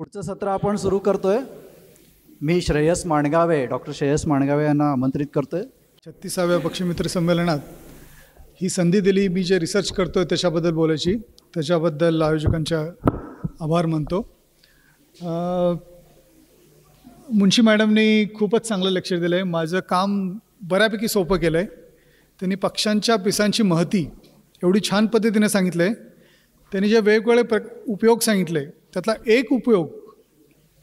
पुढचं सत्र आपण सुरू करतोय. मी श्रेयस माणगावे, डॉक्टर श्रेयस माणगावे यांना आमंत्रित करतोय. 36व्या पक्षीमित्र संमेलनात ही संधी दिली. मी जे रिसर्च करतोय त्याच्याबद्दल बोलायची, त्याच्याबद्दल आयोजकांच्या आभार मानतो. मुंशी मॅडमनी खूपच चांगलं लेक्चर दिलं आहे. माझं काम बऱ्यापैकी सोपं केलं आहे. त्यांनी पक्ष्यांच्या पिसांची महती एवढी छान पद्धतीने सांगितलं आहे. त्यांनी जे वेगवेगळे उपयोग सांगितले त्यातला एक उपयोग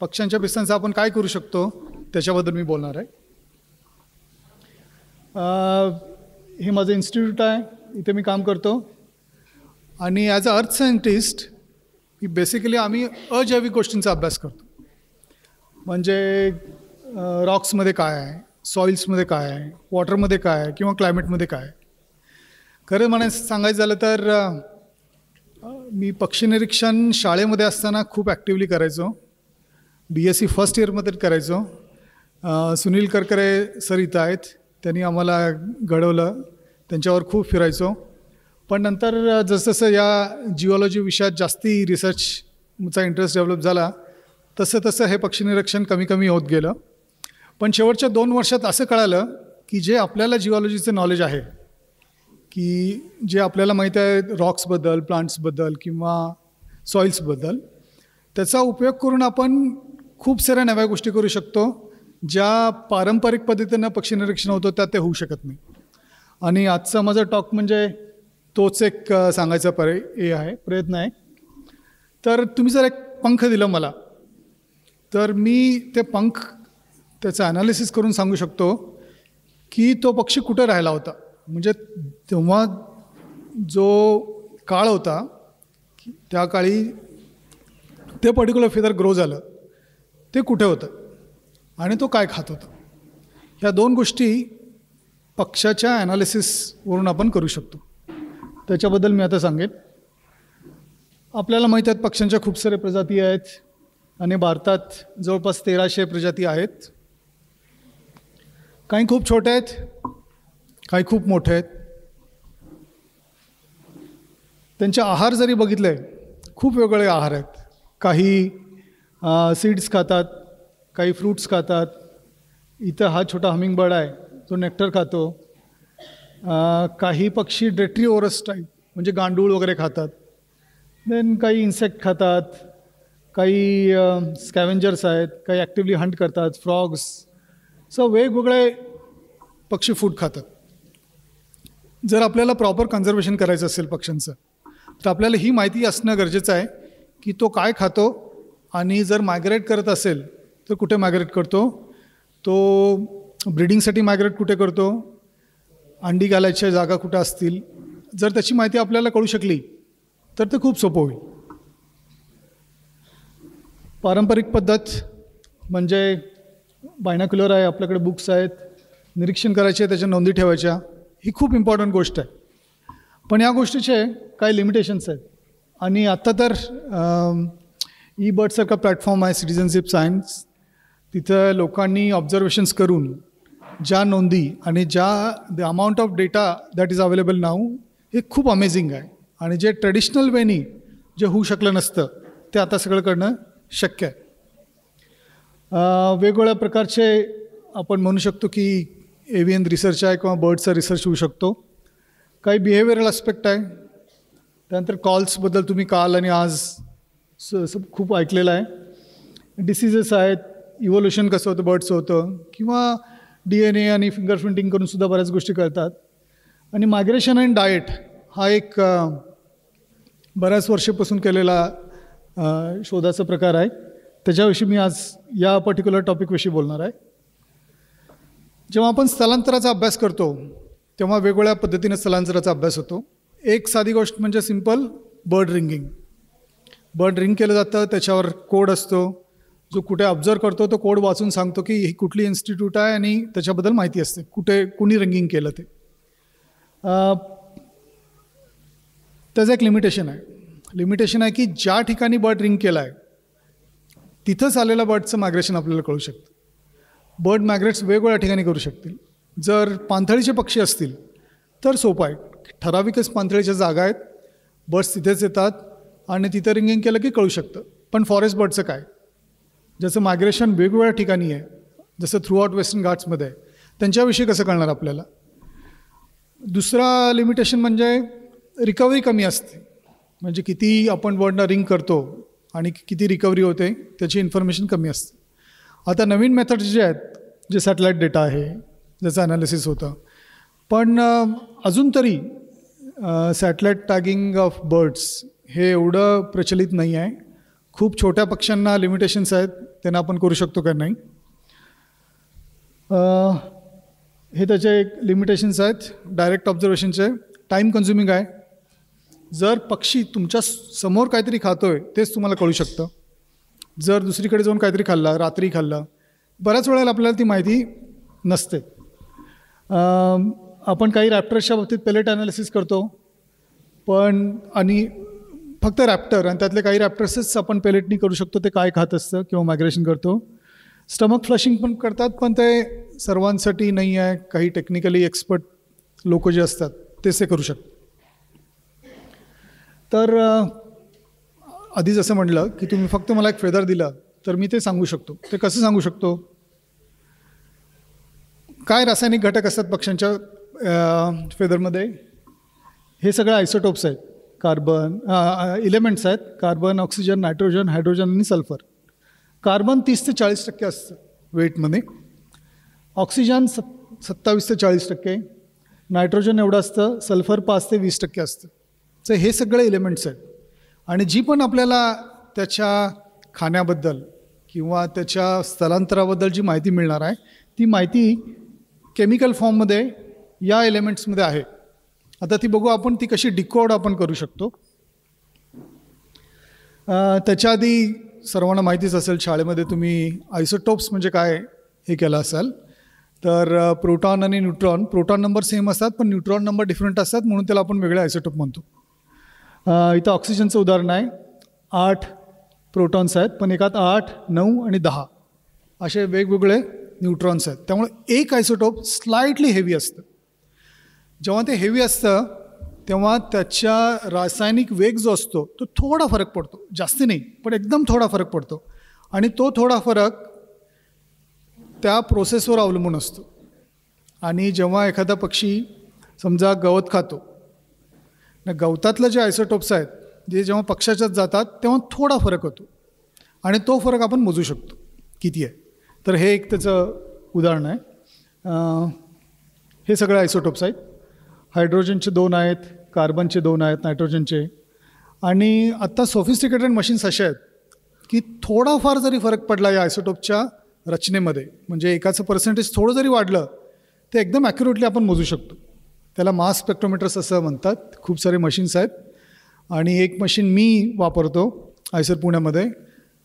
पक्ष्यांच्या पिसांचा आपण काय करू शकतो त्याच्याबद्दल मी बोलणार आहे. हे माझं इन्स्टिट्यूट आहे, इथे मी काम करतो. आणि ॲज अ अर्थ सायंटिस्ट बेसिकली आम्ही अजैविक गोष्टींचा अभ्यास करतो. म्हणजे रॉक्समध्ये काय आहे, सॉइल्समध्ये काय आहे, वॉटरमध्ये काय आहे किंवा क्लायमेटमध्ये काय आहे. खरं सांगायचं झालं तर मी पक्षी निरीक्षण शाळेमध्ये असताना खूप ॲक्टिवली करायचो. BSc फर्स्ट इयरमध्ये करायचो. सुनील करकरे सर इथं आहेत, त्यांनी आम्हाला घडवलं, त्यांच्यावर खूप फिरायचो. पण नंतर जसजसं या जिओलॉजी विषयात जास्ती रिसर्चचा इंटरेस्ट डेव्हलप झाला तसं तसं हे पक्षी निरीक्षण कमी कमी होत गेलं. पण शेवटच्या 2 वर्षात असं कळालं की जे आपल्याला जिओलॉजीचं नॉलेज आहे, की जे आपल्याला माहीत आहे रॉक्सबद्दल, प्लांट्सबद्दल किंवा सॉइल्सबद्दल, त्याचा उपयोग करून आपण खूप साऱ्या नव्या गोष्टी करू शकतो ज्या पारंपरिक पद्धतीनं पक्षी निरीक्षण होतं त्यात ते होऊ शकत नाही. आणि आजचा माझा टॉक म्हणजे तोच एक सांगायचा प्रयत्न आहे. तर तुम्ही जर एक पंख दिलं मला, तर मी ते पंख त्याचं ॲनालिसिस करून सांगू शकतो की तो पक्षी कुठं राहिला होता. म्हणजे तेव्हा जो काळ होता त्या काळी ते पर्टिक्युलर फिदर ग्रो झालं ते कुठे होतं आणि तो काय खात होता. ह्या 2 गोष्टी पक्ष्याच्या ॲनालिसिसवरून आपण करू शकतो. त्याच्याबद्दल मी आता सांगेन. आपल्याला माहीत आहेत पक्ष्यांच्या खूप सारे प्रजाती आहेत आणि भारतात जवळपास 1300 प्रजाती आहेत. काही खूप छोट्या आहेत, काही खूप मोठे आहेत. त्यांचे आहार जरी बघितले खूप वेगवेगळे आहार आहेत. काही सीड्स खातात, काही फ्रूट्स खातात. इथं हा छोटा हमिंगबर्ड आहे, तो नेक्टर खातो. काही पक्षी डेट्रिओरस टाईप म्हणजे गांडूळ वगैरे खातात. देन काही इन्सेक्ट खातात, काही स्कॅव्हेंजर्स आहेत, काही ॲक्टिवली हंट करतात, फ्रॉग्स. सो वेगवेगळे पक्षी फूड खातात. जर आपल्याला प्रॉपर कन्झर्वेशन करायचं असेल पक्ष्यांचं तर आपल्याला ही माहिती असणं गरजेचं आहे की तो काय खातो आणि जर मायग्रेट करत असेल तर कुठे मायग्रेट करतो, तो ब्रीडिंगसाठी मायग्रेट कुठे करतो, अंडी घालायच्या जागा कुठं असतील. जर त्याची माहिती आपल्याला कळू शकली तर ते खूप सोपं होईल. पारंपरिक पद्धत म्हणजे बायनाक्युलर आहे, आपल्याकडे बुक्स आहेत, निरीक्षण करायचे, त्याच्या नोंदी ठेवायच्या. ही खूप इम्पॉर्टंट गोष्ट आहे. पण या गोष्टीचे काही लिमिटेशन्स आहेत. आणि आत्ता तर eBird सारखा प्लॅटफॉर्म आहे, सिटिझनशिप सायन्स. तिथं लोकांनी ऑब्झर्वेशन्स करून ज्या नोंदी आणि the amount of data that is available now, हे खूप अमेझिंग आहे. आणि जे ट्रेडिशनल वेनी जे होऊ शकलं नसतं ते आता सगळं करणं शक्य आहे. वेगवेगळ्या प्रकारचे आपण म्हणू शकतो की एव्हियन रिसर्च आहे किंवा बर्डचा रिसर्च होऊ शकतो. काही बिहेवियरल ॲस्पेक्ट आहे. त्यानंतर कॉल्सबद्दल तुम्ही काल आणि आज खूप ऐकलेलं आहे. डिसीजेस आहेत, इव्होल्युशन कसं होतं बर्डचं होतं, किंवा DNA आणि फिंगरप्रिंटिंग करून सुद्धा बऱ्याच गोष्टी कळतात. आणि मायग्रेशन अँड डाएट हा एक बऱ्याच वर्षापासून केलेला शोधाचा प्रकार आहे. त्याच्याविषयी मी आज या पर्टिक्युलर टॉपिकविषयी बोलणार आहे. जेव्हा आपण स्थलांतराचा अभ्यास करतो तेव्हा वेगवेगळ्या पद्धतीने स्थलांतराचा अभ्यास होतो. एक साधी गोष्ट म्हणजे simple bird ringing. Bird ring केलं जातं, त्याच्यावर कोड असतो. जो कुठे ऑब्झर्व करतो तो कोड वाचून सांगतो की ही कुठली इन्स्टिट्यूट आहे आणि त्याच्याबद्दल माहिती असते, कुणी रिंगिंग केलं ते. त्याचं एक लिमिटेशन आहे की ज्या ठिकाणी बर्ड रिंग केला आहे तिथंच आलेल्या बर्डचं मायग्रेशन आपल्याला कळू शकतं. बर्ड मायग्रेट्स वेगवेगळ्या ठिकाणी करू शकतील. जर पाणथळीचे पक्षी असतील तर सोपं आहे, ठराविकच पाणथळीच्या जागा आहेत, बर्ड्स तिथेच येतात आणि तिथं रिंगिंग केलं की कळू शकतं. पण फॉरेस्ट बर्डचं काय, ज्याचं मायग्रेशन वेगवेगळ्या ठिकाणी आहे, जसं थ्रू आउट वेस्टर्न घाट्समध्ये आहे, त्यांच्याविषयी कसं कळणार आपल्याला. दुसरा लिमिटेशन म्हणजे रिकव्हरी कमी असते. म्हणजे किती आपण बर्डनं रिंग करतो आणि किती रिकव्हरी होते त्याची इन्फॉर्मेशन कमी असते. आता नवीन मेथड्स जे आहेत, जे सॅटेलाईट डेटा आहे ज्याचं ॲनालिसिस होतं, पण अजून तरी सॅटेलाईट टॅगिंग ऑफ बर्ड्स हे एवढं प्रचलित नाही आहे. खूप छोट्या पक्ष्यांना लिमिटेशन्स आहेत, त्यांना आपण करू शकतो का नाही. हे त्याचे एक लिमिटेशन्स आहेत डायरेक्ट ऑब्झर्वेशनचे. टाईम कन्झ्युमिंग आहे. जर पक्षी तुमच्या समोर काहीतरी खातोय तेच तुम्हाला कळू शकतं. जर दुसरीकडे जाऊन काहीतरी खाल्ला, रात्री खाल्ला, बऱ्याच वेळेला आपल्याला ती माहिती नसते. आपण काही रॅप्टर्सच्या बाबतीत पेलेट ॲनालिसिस करतो, पण आणि फक्त रॅप्टर आणि त्यातले काही रॅप्टर्सच आपण पेलेटनी करू शकतो ते काय खात असतं किंवा मायग्रेशन करतो. स्टमक फ्लशिंग पण करतात, पण ते सर्वांसाठी नाही आहे. काही टेक्निकली एक्सपर्ट लोक जे असतात तेच ते करू शकतात. तर आधी जसं म्हटलं की तुम्ही फक्त मला एक फेदर दिला तर मी ते सांगू शकतो. ते कसं सांगू शकतो? काय रासायनिक घटक असतात पक्ष्यांच्या फेदरमध्ये? हे सगळं आयसोटोप्स आहेत. कार्बन इलेमेंट्स आहेत. कार्बन, ऑक्सिजन, नायट्रोजन, हायड्रोजन आणि सल्फर. कार्बन 30 ते 40% असतं वेटमध्ये. ऑक्सिजन 27 ते 40%. नायट्रोजन एवढं असतं. सल्फर 5 ते 20% असतं. तर हे सगळे एलिमेंट्स आहेत. आणि जी पण आपल्याला त्याच्या खाण्याबद्दल किंवा त्याच्या स्थलांतराबद्दल जी माहिती मिळणार आहे ती माहिती केमिकल फॉर्ममध्ये या एलिमेंट्समध्ये आहे. आता ती बघू आपण, ती कशी डिकोड आपण करू शकतो. त्याच्या आधी सर्वांना माहितीच असेल, शाळेमध्ये तुम्ही आयसोटोप्स म्हणजे काय हे केलं असाल. तर प्रोटॉन आणि न्यूट्रॉन, प्रोटॉन नंबर सेम असतात पण न्यूट्रॉन नंबर डिफरंट असतात, म्हणून त्याला आपण वेगळे आयसोटोप म्हणतो. इथं ऑक्सिजनचं उदाहरण आहे. 8 प्रोटॉन्स आहेत, पण एकात 8, 9 आणि 10 असे वेगवेगळे न्यूट्रॉन्स आहेत. त्यामुळे एक आयसोटोप स्लाइटली हेवी असतं. जेव्हा ते हेवी असतं तेव्हा त्याच्या रासायनिक वेग जो असतो तो थोडा फरक पडतो. जास्ती नाही, पण एकदम थोडा फरक पडतो. आणि तो थोडा फरक त्या प्रोसेसवर अवलंबून असतो. आणि जेव्हा एखादा पक्षी समजा गवत खातो, गवतातलं जे आयसोटोप्स आहेत जे जेव्हा पक्ष्याच्यात जातात तेव्हा थोडा फरक होतो. आणि तो फरक आपण मोजू शकतो किती आहे. तर हे एक त्याचं उदाहरण आहे. हे सगळे आयसोटोप्स आहेत. हायड्रोजनचे 2 आहेत, कार्बनचे 2 आहेत, नायट्रोजनचे. आणि आत्ता सोफिस्टिकेटेड मशीन्स असे आहेत की थोडाफार जरी फरक पडला या आयसोटोपच्या रचनेमध्ये, म्हणजे एकाचं पर्सेंटेज थोडं जरी वाढलं, ते एकदम ॲक्युरेटली आपण मोजू शकतो. त्याला मास स्पेक्ट्रोमीटर्स असं म्हणतात. खूप सारे मशीन्स आहेत. आणि एक मशीन मी वापरतो आयसर पुण्यामध्ये,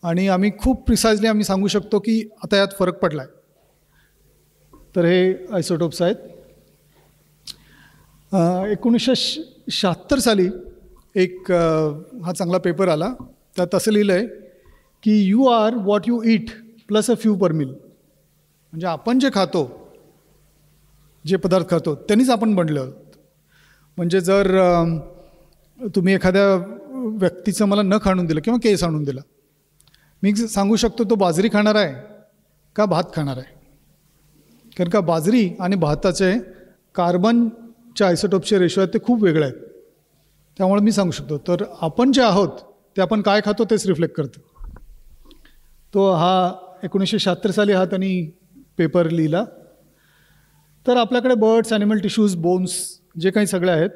आणि आम्ही खूप प्रिसाइजली आम्ही सांगू शकतो की आता यात फरक पडला आहे. तर हे आयसोटोप्स आहेत. 1976 साली एक हा चांगला पेपर आला. त्यात असं लिहिलं आहे की you are what you eat plus a few per meal. म्हणजे आपण जे खातो, जे पदार्थ खातो त्यांनीच आपण बनलो आहोत. म्हणजे जर तुम्ही एखाद्या व्यक्तीचं मला न आणून दिलं किंवा केस आणून दिला, मी सांगू शकतो तो बाजरी खाणार आहे का भात खाणार आहे. कारण का बाजरी आणि भाताचे कार्बनच्या आयसोटोपचे रेशो आहेत ते खूप वेगळे आहेत. त्यामुळे मी सांगू शकतो. तर आपण जे आहोत ते आपण काय खातो तेच रिफ्लेक्ट करतं. तो हा 1976 साली हा त्यांनी पेपर लिहिला. तर आपल्याकडे बर्ड्स, ॲनिमल टिश्यूज, बोन्स जे काही सगळे आहेत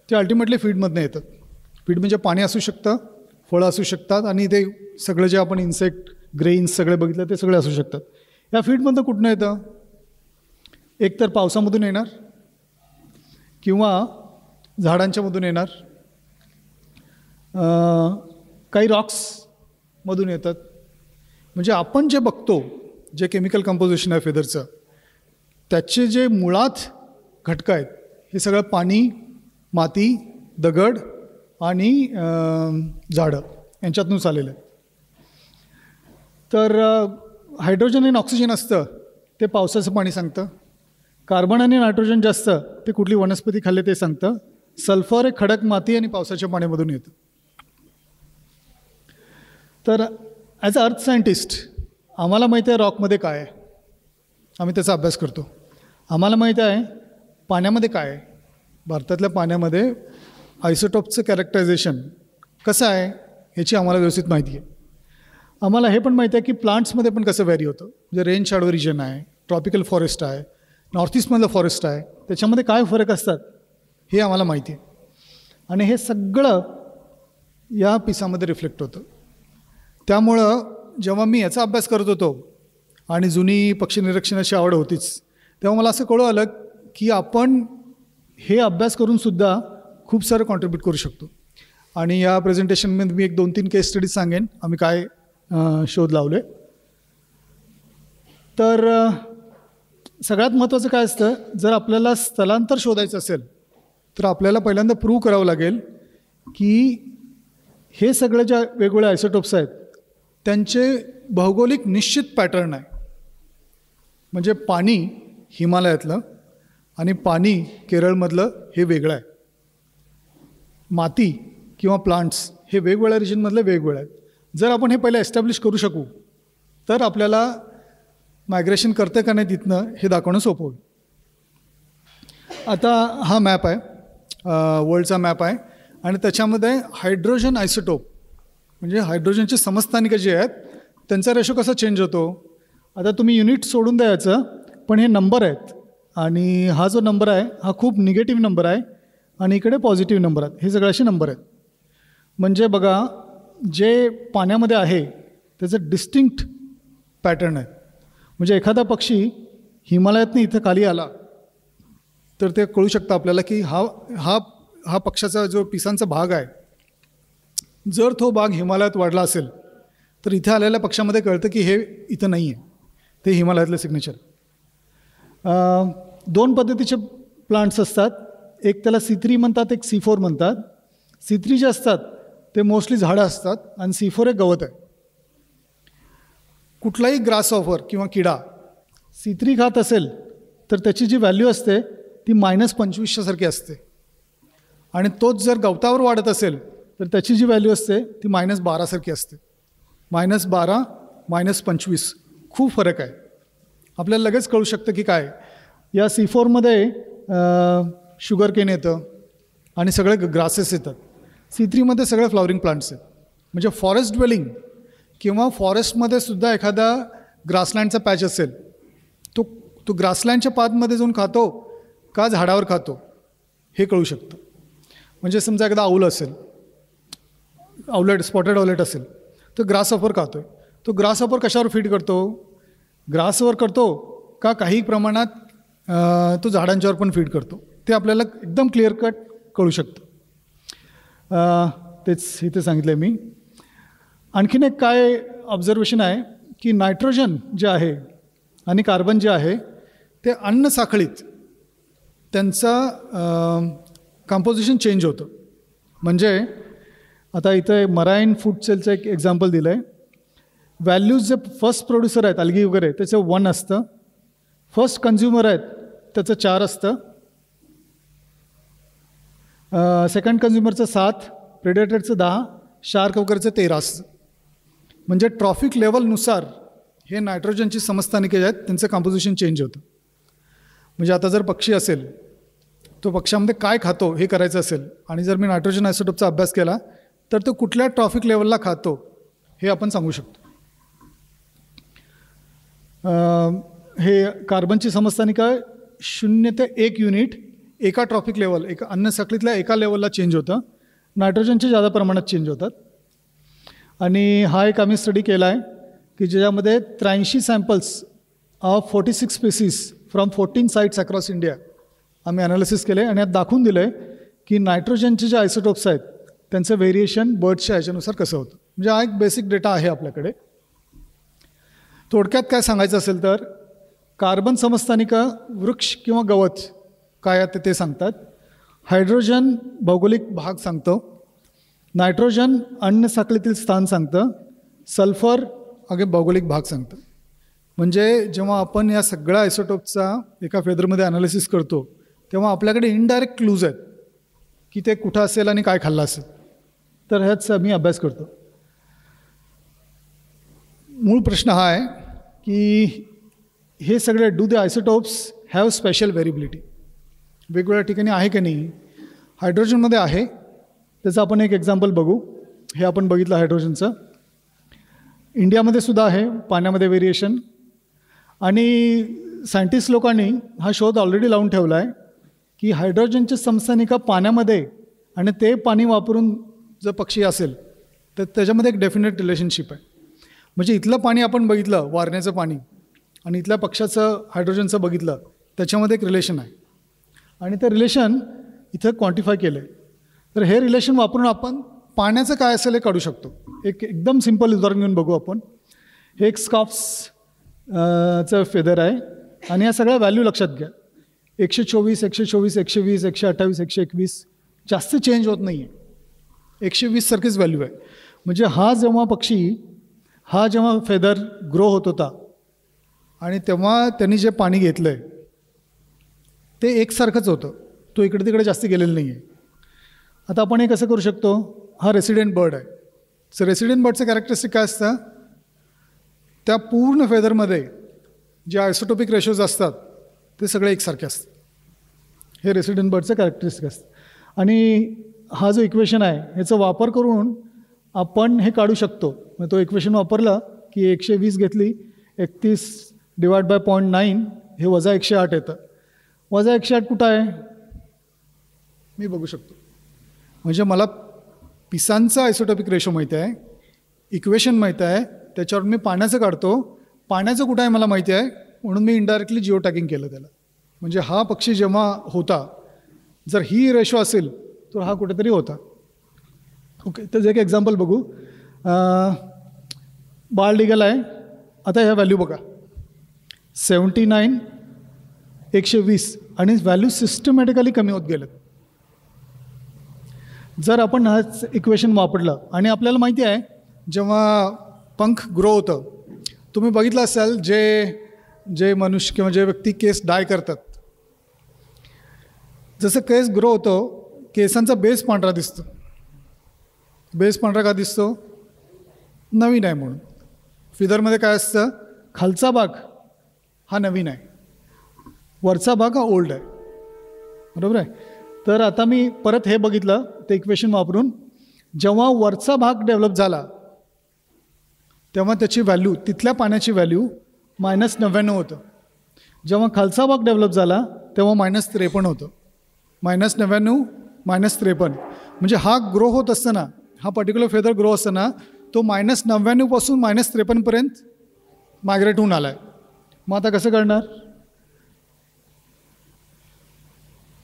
ते अल्टिमेटली फीडमधनं येतात. फीड म्हणजे पाणी असू शकतं, फळं असू शकतात, आणि ते सगळं जे आपण इन्सेक्ट, ग्रेन्स सगळे बघितलं ते सगळे असू शकतात. या फीडमधनं कुठनं येतं? एक तर पावसामधून येणार किंवा झाडांच्यामधून येणार, काही रॉक्समधून येतात. म्हणजे आपण जे बघतो, जे केमिकल कंपोजिशन आहे फेदरचं, त्याचे जे मुळात घटकं आहेत हे सगळं पाणी, माती, दगड आणि झाडं यांच्यातूनच आलेलं आहे. तर हायड्रोजन आणि ऑक्सिजन असतं ते पावसाचं पाणी सांगतं. कार्बन आणि नायट्रोजन जास्त ते कुठली वनस्पती खाल्ले ते सांगतं. सल्फर हे खडक माती आणि पावसाच्या पाण्यामधून येतं. तर ॲज अ अर्थ सायंटिस्ट आम्हाला माहिती आहे रॉकमध्ये काय आहे, आम्ही त्याचा अभ्यास करतो. आम्हाला माहिती आहे पाण्यामध्ये काय आहे, भारतातल्या पाण्यामध्ये आयसोटॉपचं कॅरेक्टरायझेशन कसं आहे ह्याची आम्हाला व्यवस्थित माहिती आहे. आम्हाला हे पण माहिती आहे की प्लांट्समध्ये पण कसं व्हॅरी होतं. म्हणजे रेन शॅडो रिजन आहे, ट्रॉपिकल फॉरेस्ट आहे, नॉर्थ ईस्टमधलं फॉरेस्ट आहे, त्याच्यामध्ये काय फरक असतात हे आम्हाला माहिती आहे. आणि हे सगळं या पिसामध्ये रिफ्लेक्ट होतं. त्यामुळं जेव्हा मी याचा अभ्यास करत होतो आणि जुनी पक्षी निरीक्षणाची आवड होतीच, तेव्हा मला असं कळू आलं की आपण हे अभ्यास करूनसुद्धा खूप सारं कॉन्ट्रीब्यूट करू शकतो. आणि या प्रेझेंटेशनमध्ये मी 1-2-3 केस स्टडीज सांगेन आम्ही काय शोध लावले. तर सगळ्यात महत्त्वाचं काय असतं, जर आपल्याला स्थलांतर शोधायचं असेल तर आपल्याला पहिल्यांदा प्रूव्ह करावं लागेल की हे सगळे ज्या वेगवेगळे आयसोटोप्स आहेत त्यांचे भौगोलिक निश्चित पॅटर्न आहे. म्हणजे पाणी हिमालयातलं आणि पाणी केरळमधलं हे वेगळं आहे. माती किंवा प्लांट्स हे वेगवेगळ्या रिजनमधले वेगवेगळे आहेत. जर आपण हे पहिले एस्टॅब्लिश करू शकू तर आपल्याला मायग्रेशन करते का नाही तिथनं हे दाखवणं सोपं होईल. आता हा मॅप आहे, वर्ल्डचा मॅप आहे आणि त्याच्यामध्ये हायड्रोजन आयसोटोप म्हणजे हायड्रोजनचे समस्थानिकं जे आहेत त्यांचा रेशो कसा चेंज होतो. आता तुम्ही युनिट सोडून द्यायचं, पण हे नंबर आहेत आणि हा जो नंबर आहे हा खूप निगेटिव्ह नंबर आहे आणि इकडे पॉझिटिव्ह नंबर आहेत. हे सगळे असे नंबर आहेत. म्हणजे बघा, जे पाण्यामध्ये आहे त्याचं डिस्टिंक्ट पॅटर्न आहे. म्हणजे एखादा पक्षी हिमालयातनं इथं खाली आला तर ते कळू शकतं आपल्याला की हा हा हा पक्षाचा जो पिसांचा भाग आहे, जर तो भाग हिमालयात वाढला असेल तर इथे आलेल्या पक्षामध्ये कळतं की हे इथं नाही आहे, ते हिमालयातलं सिग्नेचर. 2 पद्धतीचे प्लांट्स असतात, एक त्याला C3 म्हणतात, एक C4 म्हणतात. C3 जे असतात ते मोस्टली झाडं असतात आणि C4 एक गवत आहे. कुठलाही ग्रास ऑफर किंवा किडा C3 खात असेल तर त्याची जी व्हॅल्यू असते ती -25 सारखी असते आणि तोच जर गवतावर वाढत असेल तर त्याची जी व्हॅल्यू असते ती -12 सारखी असते. -12 -25 खूप फरक आहे. आपल्याला लगेच कळू शकतं की काय. या C4मध्ये शुगर केन येतं आणि सगळे ग्रासेस येतात. C3मध्ये सगळे फ्लॉवरिंग प्लांट्स आहेत. म्हणजे फॉरेस्ट ड्वेलिंग किंवा फॉरेस्टमध्ये सुद्धा एखादा ग्रासलँडचा पॅच असेल, तो ग्रासलँडच्या पाथमध्ये जाऊन खातो का झाडावर खातो हे कळू शकतं. म्हणजे समजा एखादा आऊल असेल, आउलेट स्पॉटेड आउलेट असेल तर ग्रासहॉपर खातो आहे. तो ग्रासहॉपर कशावर फीड करतो, ग्रासवर करतो का काही प्रमाणात तो झाडांच्यावर पण फीड करतो, ते आपल्याला एकदम क्लिअर कट कळू शकतं. तेच इथे सांगितलं आहे मी. आणखीन एक काय ऑब्झर्वेशन आहे की नायट्रोजन जे आहे आणि कार्बन जे आहे ते अन्न साखळीत त्यांचा कंपोजिशन चेंज होतं. म्हणजे आता इथे मराईन फूड सेलचं एक एक्झाम्पल दिलं आहे. व्हॅल्यूज जे फर्स्ट प्रोड्युसर आहेत अल्गी वगैरे त्याचं 1 असतं, फर्स्ट कन्झ्युमर आहेत त्याचं 4 असतं, सेकंड कन्झ्युमरचं 7, प्रेडेटरचं 10, शार्क वगैरेचं 13 असतं. म्हणजे ट्रॉफिक लेवलनुसार हे नायट्रोजनची समस्थानिके जे आहेत त्यांचं कंपोजिशन चेंज होतं. म्हणजे आता जर पक्षी असेल, तो पक्षामध्ये काय खातो हे करायचं असेल आणि जर मी नायट्रोजन आयसोटोपचा अभ्यास केला तर तो कुठल्या ट्रॉफिक लेवलला खातो हे आपण सांगू शकतो. हे कार्बनची समस्थानिका 0 ते 1 युनिट एका ट्रॉफिक लेवल, एका अन्न साखळीतल्या एका लेवलला चेंज होतं. नायट्रोजनचे जादा प्रमाणात चेंज होतात. आणि हा एक आम्ही स्टडी केला आहे की ज्याच्यामध्ये 83 samples of 46 species from 14 sites across India आम्ही ॲनालिसिस केले आणि यात दाखवून दिलं आहे की नायट्रोजनचे जे आयसोटोप्स आहेत त्यांचं व्हेरिएशन बर्ड्सच्या ह्याच्यानुसार कसं होतं. म्हणजे हा एक बेसिक डेटा आहे आपल्याकडे. थोडक्यात काय सांगायचं असेल तर कार्बन समस्थानिका वृक्ष किंवा गवत काय आहे ते सांगतात, हायड्रोजन भौगोलिक भाग सांगतो, नायट्रोजन अन्न साखळीतील स्थान सांगतं, सल्फर भौगोलिक भाग सांगतं. म्हणजे जेव्हा आपण या सगळ्या आयसोटोपचा एका फेदरमध्ये ॲनालिसिस करतो तेव्हा आपल्याकडे इनडायरेक्ट क्लूज आहेत की ते कुठं असेल आणि काय खाल्लं असेल. तर ह्याच आम्ही अभ्यास करतो. मूळ प्रश्न हा आहे की हे सगळे do the isotopes have special variability, वेगवेगळ्या ठिकाणी आहे की नाही. हायड्रोजनमध्ये आहे, त्याचं आपण एक एक्झाम्पल बघू. हे आपण बघितलं हायड्रोजनचं. इंडियामध्ये सुद्धा आहे पाण्यामध्ये व्हेरिएशन. आणि सायंटिस्ट लोकांनी हा शोध ऑलरेडी लावून ठेवला आहे की हायड्रोजनचे समस्थानिका पाण्यामध्ये आणि ते पाणी वापरून जर पक्षी असेल तर त्याच्यामध्ये एक डेफिनेट रिलेशनशिप आहे. म्हणजे इथलं पाणी आपण बघितलं वारण्याचं पाणी आणि इथल्या पक्षाचं हायड्रोजनचं बघितलं, त्याच्यामध्ये एक रिलेशन आहे आणि ते रिलेशन इथं क्वांटिफाय केलं आहे. तर हे रिलेशन वापरून आपण पाण्याचं काय असेल हे काढू शकतो. एक एकदम सिंपल उदाहरण घेऊन बघू आपण. हे एक स्कॉप्स चं फेदर आहे आणि या सगळ्या व्हॅल्यू लक्षात घ्या. 124, 124, 120, 128, 121 जास्त चेंज होत नाही आहे. 120 सारखीच व्हॅल्यू आहे. म्हणजे हा जेव्हा फेदर ग्रो होत होता आणि तेव्हा त्यांनी जे पाणी घेतलं आहे ते एकसारखंच होतं. तो इकडे तिकडे जास्त गेलेलं नाही आहे. आता आपण हे कसं करू शकतो. हा रेसिडेंट बर्ड आहे. सो रेसिडेंट बर्डचं कॅरेक्टरिस्टिक काय असतं, त्या पूर्ण फेदरमध्ये जे आयसोटोपिक रेशोज असतात ते सगळे एकसारखे असतात. हे रेसिडेंट बर्डचं कॅरेक्टरिस्टिक असतं. आणि हा जो इक्वेशन आहे ह्याचा वापर करून आपण हे काढू शकतो. मग तो इक्वेशन वापरला की 120 घेतली, 31 डिवाइड बाय 0.9 हे वजा 108 येतं. वजा 108 कुठं आहे मी बघू शकतो. म्हणजे मला पिसांचा आयसोटोपिक रेशो माहिती आहे, इक्वेशन माहिती आहे, त्याच्यावर मी पाण्याचं काढतो. पाण्याचं कुठं आहे मला माहिती आहे म्हणून मी इनडायरेक्टली जिओ टॅगिंग केलं त्याला. म्हणजे हा पक्षी जेव्हा होता जर ही रेशो असेल तर हा कुठेतरी होता. ओके, त्याचं एक एक्झाम्पल बघू. बाल्ड ईगल आहे. आता ह्या व्हॅल्यू बघा 79, 120 आणि व्हॅल्यू सिस्टमॅटिकली कमी होत गेलं. जर आपण हाच इक्वेशन वापरलं आणि आपल्याला माहिती आहे जेव्हा पंख ग्रो होतं, तुम्ही बघितलं असाल जे मनुष्य किंवा जे व्यक्ती केस डाय करतात, जसं केस ग्रो होतो केसांचा बेस पांढरा दिसतो. बेस पांढरा का दिसतो, नवीन आहे म्हणून. फिदरमध्ये काय असतं, खालचा भाग हा नवीन आहे, वरचा भाग हा ओल्ड आहे. बरोबर आहे. तर आता मी परत हे बघितलं ते इक्वेशन वापरून, जेव्हा वरचा भाग डेव्हलप झाला तेव्हा त्याची व्हॅल्यू, तिथल्या पाण्याची व्हॅल्यू -99 होतं. जेव्हा खालचा भाग डेव्हलप झाला तेव्हा -53 होतं. -99 -53 म्हणजे हा ग्रो होत असताना, हा पर्टिक्युलर फेदर ग्रो असताना तो -99 पासून -53 पर्यंत मायग्रेट होऊन आला आहे. मग आता कसं करणार,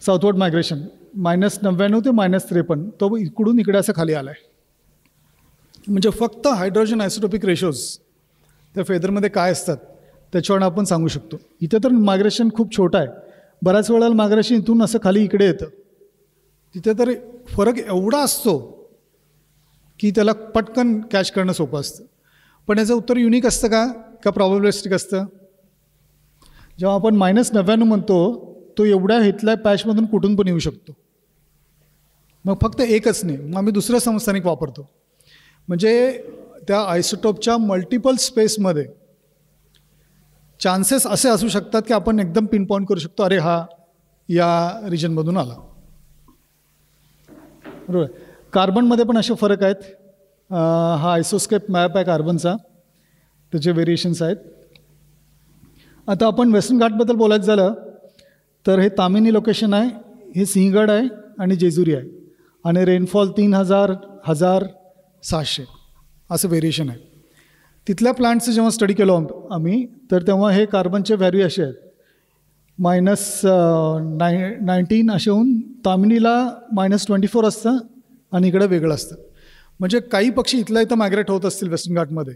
साऊथवर्ड मायग्रेशन -99 ते -53, तो इकडून इकडे असं खाली आला आहे. म्हणजे फक्त हायड्रोजन आयसोटोपिक रेशोज त्या फेदरमध्ये काय असतात त्याच्यावर आपण सांगू शकतो. इथे तर मायग्रेशन खूप छोटं आहे. बऱ्याच वेळेला मायग्रेशन इथून असं खाली इकडे येतं. तिथे तर फरक एवढा असतो की त्याला पटकन कॅच करणं सोपं असतं. पण याचं उत्तर युनिक असतं का प्रॉबॅबिलिस्टिक असतं. जेव्हा आपण -99 म्हणतो तो एवढ्या इथल्या पॅचमधून कुठून पण येऊ शकतो. मग फक्त एकच नाही, मग आम्ही दुसरं समस्थानिक वापरतो. म्हणजे त्या आयसोटोपच्या मल्टिपल स्पेसमध्ये चान्सेस असे असू शकतात की आपण एकदम पिनपॉईंट करू शकतो, अरे हा या रिजनमधून आला. बरोबर. कार्बनमध्ये पण असे फरक आहेत. हा आयसोस्केप मॅप आहे कार्बनचा, त्याचे व्हेरिएशन्स आहेत. आता आपण वेस्टर्न घाटबद्दल बोलायचं झालं तर हे तामिनी लोकेशन आहे, हे सिंहगड आहे आणि जेजुरी आहे. आणि रेनफॉल 3000-1600 असं व्हेरिएशन आहे. तिथल्या प्लांटचं जेव्हा स्टडी केलो आम्ही तर तेव्हा हे कार्बनचे व्हॅल्यू असे आहेत -19 असे होऊन तामिनीला -24 असतं आणि इकडं वेगळं असतं. म्हणजे काही पक्षी इथल्या इथं मायग्रेट होत असतील वेस्टर्न घाटमध्ये,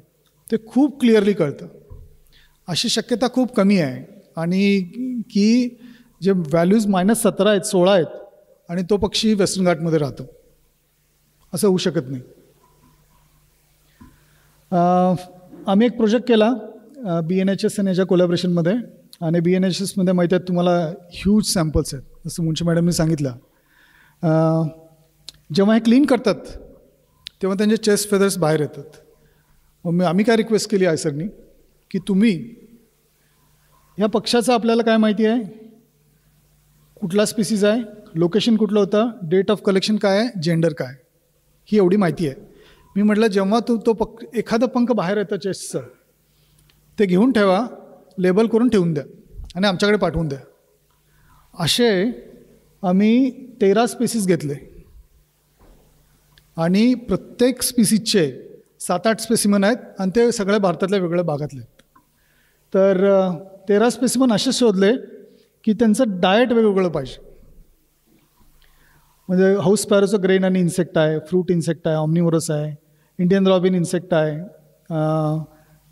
ते खूप क्लिअरली कळतं. अशी शक्यता खूप कमी आहे. आणि की जे व्हॅल्यूज -17 आहेत, 16 आहेत आणि तो पक्षी वेस्टर्न घाटमध्ये राहतो, असं होऊ शकत नाही. आम्ही एक प्रोजेक्ट केला BNHS आणि याच्या कोलॅबरेशनमध्ये. आणि BNHSमध्ये माहीत आहेत तुम्हाला ह्यूज सॅम्पल्स आहेत, जसं मुंशी मॅडमनी सांगितलं. जेव्हा हे क्लीन करतात तेव्हा त्यांचे चेस्ट फेदर्स बाहेर येतात. मग आम्ही काय रिक्वेस्ट केली आयसरनी की तुम्ही ह्या पक्षाचं आपल्याला काय माहिती आहे, कुठला स्पीसीज आहे, लोकेशन कुठलं होतं, डेट ऑफ कलेक्शन काय आहे, जेंडर काय, ही एवढी माहिती आहे. मी म्हटलं जेव्हा एखादं पंख बाहेर येतं चेस्टचं, ते घेऊन ठेवा, लेबल करून ठेवून द्या आणि आमच्याकडे पाठवून द्या. असे आम्ही 13 स्पीसीज घेतले आणि प्रत्येक स्पीसीजचे 7-8 स्पेसिमन आहेत आणि ते सगळ्या भारतातल्या वेगळ्या भागातले आहेत. तर 13 स्पेसिमन असे शोधले की त्यांचं डाएट वेगवेगळं पाहिजे. म्हणजे हाऊस स्पॅरोचं ग्रेन आणि इन्सेक्ट आहे, फ्रूट इन्सेक्ट आहे, ऑमनिवोरस आहे, इंडियन रॉबिन इन्सेक्ट आहे,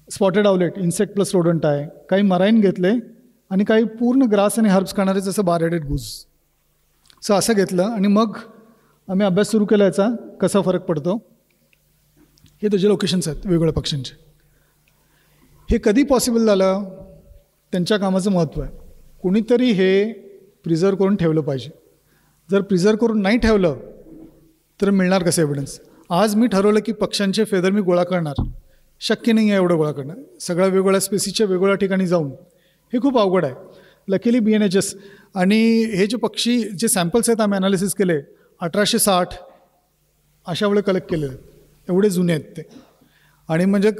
spotted owlet insect plus rodent आहे, काही मराईन घेतले आणि काही पूर्ण ग्रास आणि हर्ब्स खाणारे जसं बार-हेडेड गूज. सो असं घेतलं आणि मग आम्ही अभ्यास सुरू केला याचा कसा फरक पडतो. हे त्याचे लोकेशन्स आहेत वेगवेगळ्या पक्ष्यांचे. हे कधी पॉसिबल झालं, त्यांच्या कामाचं महत्त्व आहे. कुणीतरी हे प्रिझर्व करून ठेवलं पाहिजे. जर प्रिझर्व करून नाही ठेवलं तर मिळणार कसं एव्हिडन्स. आज मी ठरवलं की पक्ष्यांचे फेदर मी गोळा करणार, शक्य नाही आहे एवढं गोळा करणं, सगळ्या वेगवेगळ्या स्पेसीसच्या वेगवेगळ्या ठिकाणी जाऊन, हे खूप अवघड आहे. लकीली BNHS आणि हे जे पक्षी जे सॅम्पल्स आहेत आम्ही ॲनालिसिस केले 1860 अशा वेळे कलेक्ट केले आहेत, एवढे जुने आहेत ते. आणि म्हणजे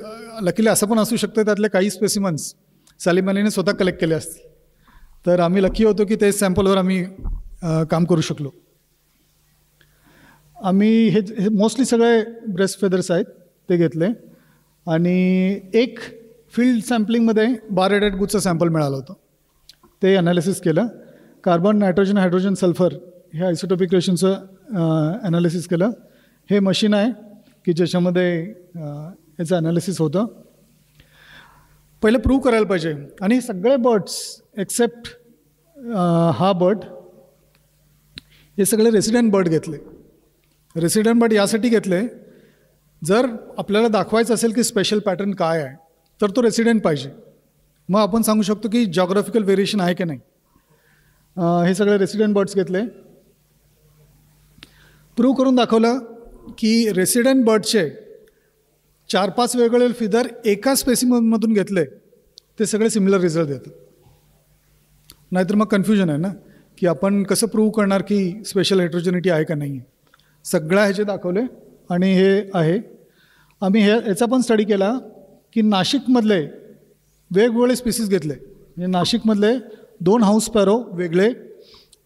लकीली असं पण असू शकतं त्यातले काही स्पेसिमन्स सलीम अलीने स्वतः कलेक्ट केले असतील. तर आम्ही लकी होतो की ते सॅम्पलवर आम्ही काम करू शकलो. आम्ही हे मोस्टली सगळे ब्रेस्ट फेदर्स आहेत ते घेतले आणि एक फील्ड सॅम्पलिंगमध्ये बार-हेडेड गूजचं सॅम्पल मिळालं होतं, ते ॲनालिसिस केलं. कार्बन, नायट्रोजन, हायड्रोजन, सल्फर हे आयसोटोपिक रेशनचं ॲनालिसिस केलं. हे मशीन आहे की ज्याच्यामध्ये याचं ॲनालिसिस होतं. पहिलं प्रूव्ह करायला पाहिजे. आणि सगळे बर्ड्स एक्सेप्ट हा बर्ड, हे सगळे रेसिडेंट बर्ड घेतले. रेसिडेंट बर्ड यासाठी घेतले, जर आपल्याला दाखवायचं असेल की स्पेशल पॅटर्न काय आहे तर तो रेसिडेंट पाहिजे. मग आपण सांगू शकतो की जॉग्राफिकल व्हेरिएशन आहे की नाही. हे सगळे रेसिडेंट बर्ड्स घेतले. प्रूव्ह करून दाखवलं की रेसिडेंट बर्डचे 4-5 वेगवेगळे फिदर एका स्पेसिमनमधून घेतले ते सगळे सिमिलर रिझल्ट देतात. नाहीतर मग कन्फ्युजन आहे ना की आपण कसं प्रूव्ह करणार की स्पेशल हेट्रोजेनिटी आहे का नाही आहे. सगळ्या ह्याचे दाखवले आणि हे आहे. आम्ही याचा पण स्टडी केला की नाशिकमधले वेगवेगळे स्पीसीज घेतले. म्हणजे नाशिकमधले 2 हाऊस स्पॅरो वेगळे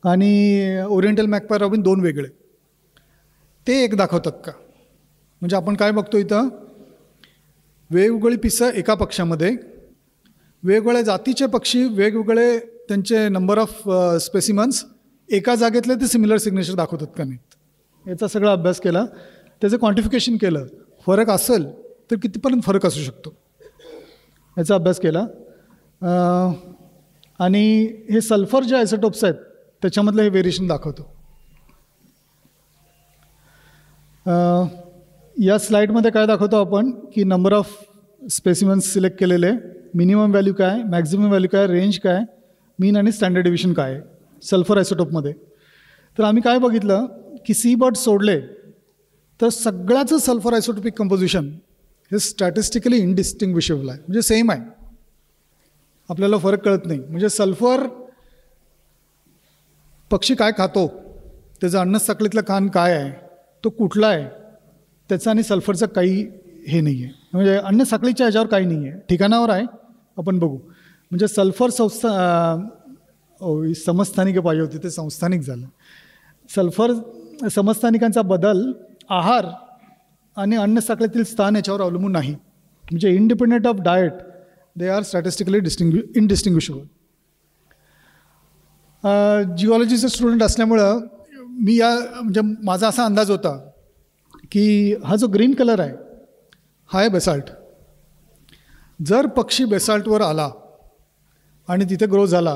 आणि ओरिएंटल मॅकपाय रॉबिन 2 वेगळे, ते एक दाखवतात का. म्हणजे आपण काय बघतो इथं, वेगवेगळी पिसं एका पक्षामध्ये, वेगवेगळ्या जातीचे पक्षी, वेगवेगळे त्यांचे नंबर ऑफ स्पेसिमन्स एका जागेतले ते सिमिलर सिग्नेचर दाखवतात का नाहीत. याचा सगळा अभ्यास केला, त्याचं क्वांटिफिकेशन केलं. फरक असेल तर कितीपर्यंत फरक असू शकतो याचा अभ्यास केला. आणि हे सल्फर जे आयसोटोप्स आहेत त्याच्यामधलं हे व्हेरिएशन दाखवतो. या स्लाईडमध्ये काय दाखवतो आपण की नंबर ऑफ स्पेसिमन्स सिलेक्ट केलेले, मिनिमम व्हॅल्यू काय, मॅक्झिमम व्हॅल्यू काय, रेंज काय, मीन आणि स्टँडर्ड डिव्हिजन काय आहे सल्फर आयसोटोपमध्ये. तर आम्ही काय बघितलं की सी बर्ड सोडले तर सगळ्याचं सल्फर आयसोटोपिक कंपोजिशन हे स्टॅटिस्टिकली इनडिस्टिंग्विशेबल आहे. म्हणजे सेम आहे, आपल्याला फरक कळत नाही. म्हणजे सल्फर पक्षी काय खातो, त्याचं अन्नसाखळीतलं खाण काय आहे, तो कुठला आहे, त्याचं आणि सल्फरचं काही हे नाही आहे. म्हणजे अन्नसाखळीच्या ह्याच्यावर काही नाही आहे, ठिकाणावर आहे. आपण बघू. म्हणजे सल्फर समस्थानिक पाहिजे होते, ते संस्थानिक झालं. सल्फर समस्थानिकांचा बदल आहार आणि अन्नसाखळीतील स्थान याच्यावर अवलंबून नाही. म्हणजे independent of diet they are statistically indistinguishable. जिओलॉजीचं स्टुडंट असल्यामुळं मी म्हणजे माझा असा अंदाज होता की हा जो ग्रीन कलर आहे हा आहे बेसाल्ट. जर पक्षी बेसाल्टवर आला आणि तिथे ग्रो झाला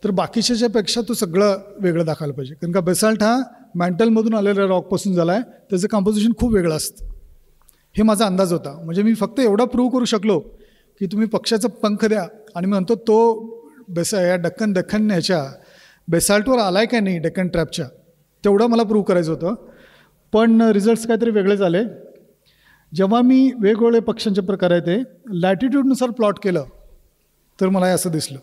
तर बाकीच्यापेक्षा तो सगळं वेगळं दाखवायला पाहिजे. कारण का बेसाल्ट हा मॅन्टलमधून आलेल्या रॉकपासून झाला आहे, त्याचं कंपोजिशन खूप वेगळं असतं. हे माझा अंदाज होता. म्हणजे मी फक्त एवढा प्रूव्ह करू शकलो की तुम्ही पक्षाचा पंख द्या आणि मी म्हणतो तो या दख्खन ह्याच्या बेसाल्टवर आला आहे का नाही डेक्कन ट्रॅपच्या, तेवढं मला प्रूव्ह करायचं होतं. पण रिझल्ट्स काहीतरी वेगळे झाले. जेव्हा मी वेगवेगळे पक्ष्यांचे प्रकार आहे ते लॅटिट्यूडनुसार प्लॉट केलं तर मला हे असं दिसलं.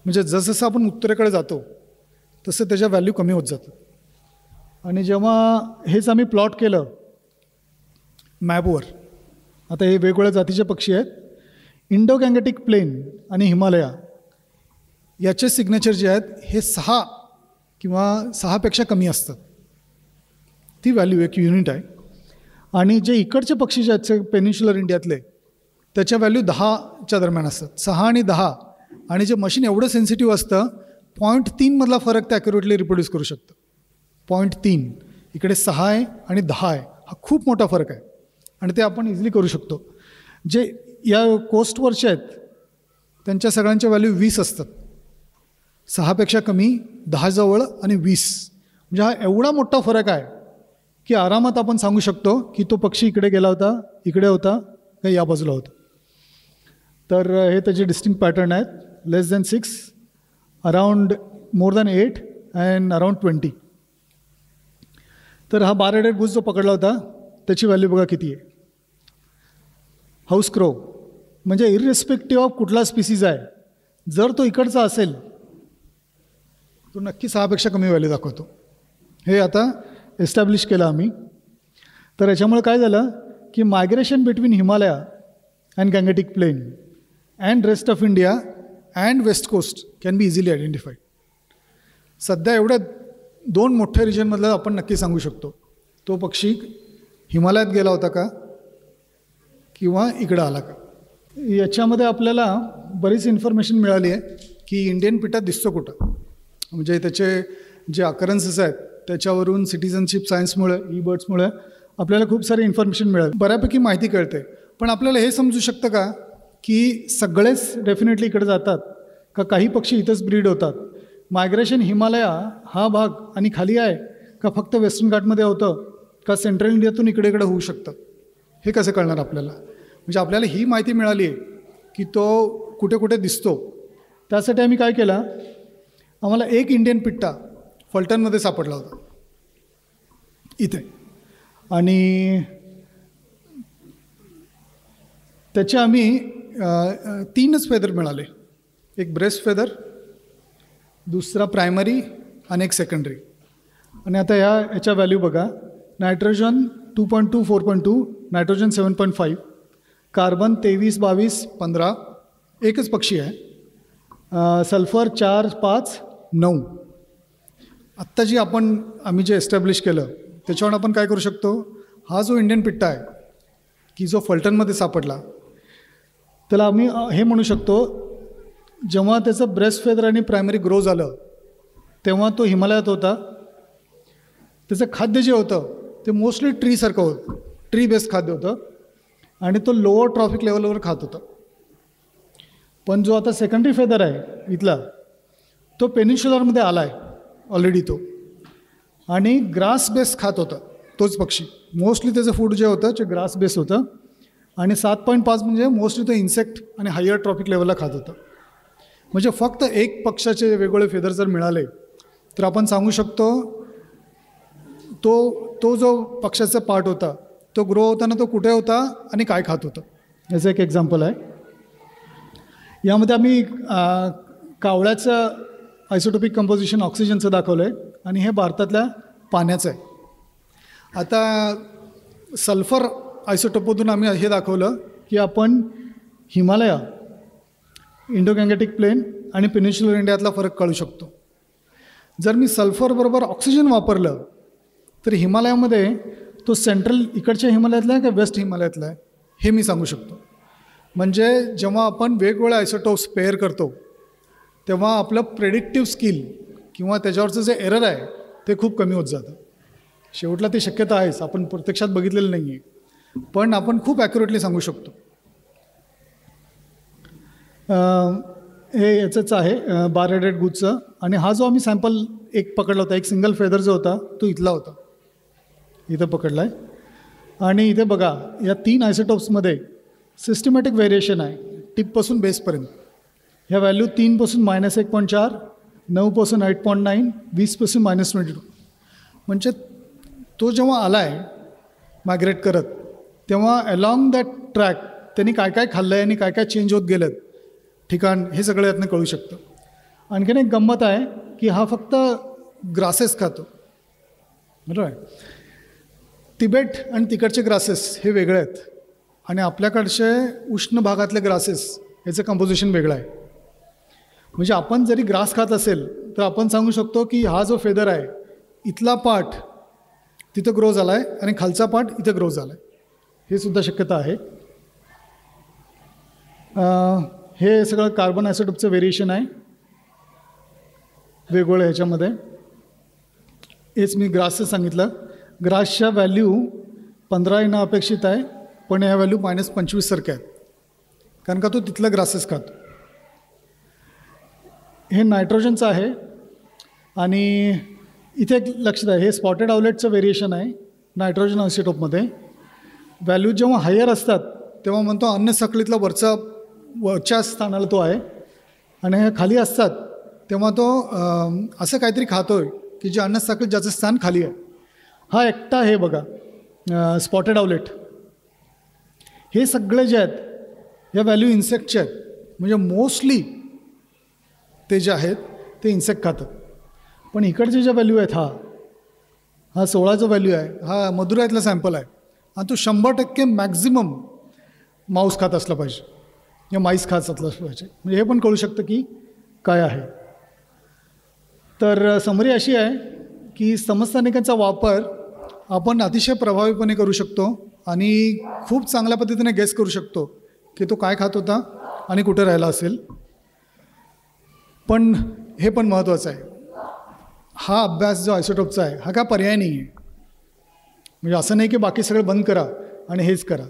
म्हणजे जसजसं आपण उत्तरेकडे जातो तसं त्याच्या व्हॅल्यू कमी होत जातं. आणि जेव्हा हेच आम्ही प्लॉट केलं मॅपवर, आता हे वेगवेगळ्या जातीचे पक्षी आहेत. इंडो गँगेटिक प्लेन आणि हिमालया याचे सिग्नेचर जे आहेत हे 6 किंवा 6पेक्षा कमी असतात. ती व्हॅल्यू एक युनिट आहे. आणि जे इकडचे पक्षी जे आहेत पेनिन्शुलर इंडियातले त्याच्या व्हॅल्यू 10च्या दरम्यान असतात, 6 आणि 10. आणि जे मशीन एवढं सेन्सिटिव्ह असतं 0.3 मधला फरक ते ॲक्युरेटली रिप्रोड्यूस करू शकतं. 0.3 इकडे 6 आहे आणि 10 आहे, हा खूप मोठा फरक आहे. आणि ते आपण इझिली करू शकतो. जे या कोस्टवरचे आहेत त्यांच्या सगळ्यांच्या व्हॅल्यू 20 असतात, 6पेक्षा कमी, 10 जवळ आणि 20. म्हणजे हा एवढा मोठा फरक आहे की आरामात आपण सांगू शकतो की तो पक्षी इकडे गेला होता, इकडे होता, का या बाजूला होता. तर हे त्याचे डिस्टिंक्ट पॅटर्न आहेत. Less than 6, around more than 8 and around 20. तर हा बार हेडेड गुज जो पकडला होता त्याची व्हॅल्यू बघा किती आहे. हाऊस क्रो म्हणजे इरिस्पेक्टिव्ह ऑफ कुठला स्पीसीज आहे, जर तो इकडचा असेल तो नक्की 6पेक्षा कमी व्हॅल्यू दाखवतो. हे आता एस्टॅब्लिश केलं आम्ही. तर याच्यामुळे काय झालं की migration between Himalaya and Gangetic plain and rest of India and west coast can be easily identified. सध्या एवढ्या 2 मोठ्या रिजनमधलं आपण नक्की सांगू शकतो तो पक्षी हिमालयात गेला होता का किंवा इकडं आला का. याच्यामध्ये आपल्याला बरीच इन्फॉर्मेशन मिळाली आहे की इंडियन पिटा दिसतो कुठं. म्हणजे त्याचे जे अकरन्सेस आहेत त्याच्यावरून सिटिझनशिप सायन्समुळे, ई-बर्ड्समुळे आपल्याला खूप सारी इन्फॉर्मेशन मिळाली, बऱ्यापैकी माहिती कळते. पण आपल्याला हे समजू शकतं का की सगळेच डेफिनेटली इकडे जातात का काही पक्षी इथंच ब्रीड होतात. मायग्रेशन हिमालया हा भाग आणि खाली आहे का फक्त वेस्टर्न घाटमध्ये होतं का सेंट्रल इंडियातून इकडे होऊ शकतं, हे कसं कळणार आपल्याला. म्हणजे आपल्याला ही माहिती मिळाली आहे की तो कुठे कुठे दिसतो. त्यासाठी आम्ही काय केलं, आम्हाला एक इंडियन पिट्टा फलटणमध्ये सापडला होता इथे. आणि त्याचे आम्ही 3च फेदर मिळाले. एक ब्रेस्ट फेदर, दुसरा प्रायमरी आणि एक सेकंडरी. आणि आता याच्या व्हॅल्यू बघा. नायट्रोजन 2.2, 4.2, नायट्रोजन 7.5, कार्बन 23, 22, 15, एकच पक्षी आहे. सल्फर 4, 5, 9. आत्ता जी आम्ही जे एस्टॅब्लिश केलं त्याच्यावर आपण काय करू शकतो, हा जो इंडियन पिट्टा आहे की जो फलटणमध्ये सापडला त्याला आम्ही हे म्हणू शकतो, जेव्हा त्याचं ब्रेस्ट फेदर आणि प्रायमरी ग्रो झालं तेव्हा तो हिमालयात होता. त्याचं खाद्य जे होतं ते मोस्टली ट्रीसारखं होतं, ट्री बेस्ड खाद्य होतं आणि तो लोअर ट्रॉफिक लेवलवर खात होता. पण जो आता सेकंडरी फेदर आहे इथला तो पेनिन्शुलरमध्ये आला आहे ऑलरेडी तो, आणि ग्रास बेस खात होता तोच पक्षी. मोस्टली त्याचं फूड जे होतं ते ग्रास बेस होतं. आणि 7.5 म्हणजे मोस्टली तो इन्सेक्ट आणि हायर ट्रॉफिक लेवलला खात होतं. म्हणजे फक्त एक पक्षाचे वेगवेगळे फेदर जर मिळाले तर आपण सांगू शकतो तो जो पक्षाचा पार्ट होता तो ग्रो होताना तो कुठे होता आणि काय खात होतं, याचं एक एक्झाम्पल आहे. यामध्ये आम्ही कावळ्याचं आयसोटोपिक कंपोजिशन ऑक्सिजनचं दाखवलं आहे आणि हे भारतातल्या पाण्याचं आहे. आता सल्फर आयसोटोपमधून आम्ही हे दाखवलं की आपण हिमालया, इंडो गँगेटिक प्लेन आणि पेनिन्शुलर इंडियातला फरक कळू शकतो. जर मी सल्फरबरोबर ऑक्सिजन वापरलं तर हिमालयामध्ये तो सेंट्रल इकडच्या हिमालयातला आहे का वेस्ट हिमालयातला आहे हे मी सांगू शकतो. म्हणजे जेव्हा आपण वेगवेगळे आयसोटोप्स पेअर करतो तेव्हा आपलं प्रेडिक्टिव्ह स्किल किंवा त्याच्यावरचं जे एरर आहे ते खूप कमी होत जातं. शेवटला ती शक्यता आहेच, आपण प्रत्यक्षात बघितलेलं नाही आहे, पण आपण खूप ॲक्युरेटली सांगू शकतो. हे याचंच आहे बार हेडेड गुजचं. आणि हा जो आम्ही सॅम्पल एक पकडला होता, एक सिंगल फेदर जो होता तो इथला होता, इथं पकडला आहे. आणि इथे बघा या 3 आयसोटोप्समध्ये सिस्टमॅटिक व्हेरिएशन आहे टिपपासून बेसपर्यंत. ह्या व्हॅल्यू 3पासून -1.4, 9पासून 8.9, 20पासून -22. म्हणजे तो जेव्हा आला आहे मायग्रेट करत तेव्हा अलॉंग दॅट ट्रॅक त्यांनी काय काय खाल्लं आहे आणि काय काय चेंज होत गेलं ठिकाण हे सगळं यातनं कळू शकतं. आणखीन एक गंमत आहे की हा फक्त ग्रासेस खातो, बरोबर आहे. तिबेट आणि तिकडचे ग्रासेस हे वेगळे आहेत आणि आपल्याकडचे उष्ण भागातले ग्रासेस याचं कंपोजिशन वेगळं आहे. म्हणजे आपण जरी ग्रास खात असेल तर आपण सांगू शकतो की हा जो फेदर आहे इथला पार्ट तिथं ग्रो झाला आहे आणि खालचा पार्ट इथं ग्रो झाला आहे, हे सुद्धा शक्यता आहे. हे सगळं कार्बन आयसोटोपचं व्हेरिएशन आहे वेगवेगळं ह्याच्यामध्ये. हेच मी ग्रासचं सांगितलं. ग्रासच्या व्हॅल्यू 15 येणं अपेक्षित आहे, पण ह्या व्हॅल्यू -25 सारख्या आहेत कारण का तो तिथलं ग्रासेस खातो. हे नायट्रोजनचं आहे आणि इथे एक लक्षात आहे, हे स्पॉटेड आउलेटचं व्हेरिएशन आहे नायट्रोजन आयसोटोपमध्ये. व्हॅल्यू जेव्हा हायर असतात तेव्हा म्हणतो अन्न साखळीतला वरच्या स्थानाला तो आहे आणि हे खाली असतात तेव्हा तो असं काहीतरी खातो आहे की जे अन्न साखळीत ज्याचं स्थान खाली आहे. हा एकटा आहे बघा स्पॉटेड आउलेट. हे सगळे जे आहेत या व्हॅल्यू इन्सेक्टचे आहेत, म्हणजे मोस्टली ते जे आहेत ते इन्सेक्ट खातात. पण इकडचे जे व्हॅल्यू आहेत हा 16चा व्हॅल्यू आहे, हा मदुराईतला सॅम्पल आहे आणि तो 100% मॅक्झिमम माऊस खात असला पाहिजे या माईस खात असला पाहिजे. म्हणजे हे पण कळू शकतं की काय आहे. तर समरी अशी आहे की समस्थानिकांचा वापर आपण अतिशय प्रभावीपणे करू शकतो आणि खूप चांगल्या पद्धतीने गेस करू शकतो की तो काय खात होता आणि कुठे राहिला असेल. पण हे पण महत्त्वाचं आहे, हा अभ्यास जो आयसोटोपचा आहे हा काय पर्याय नाही आहे. म्हणजे असं नाही की बाकी सगळं बंद करा आणि हेच करा.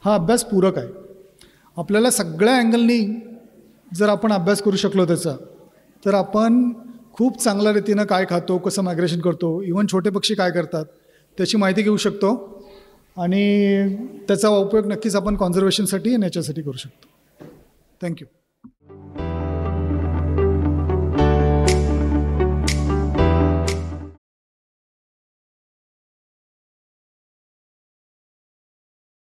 हा अभ्यास पूरक आहे. आपल्याला सगळ्या अँगलनी जर आपण अभ्यास करू शकलो त्याचा, तर आपण खूप चांगल्या रीतीनं काय खातो, कसं मायग्रेशन करतो, इवन छोटे पक्षी काय करतात त्याची माहिती घेऊ शकतो आणि त्याचा उपयोग नक्कीच आपण कॉन्झर्वेशनसाठी आणि याच्यासाठी करू शकतो. थँक्यू.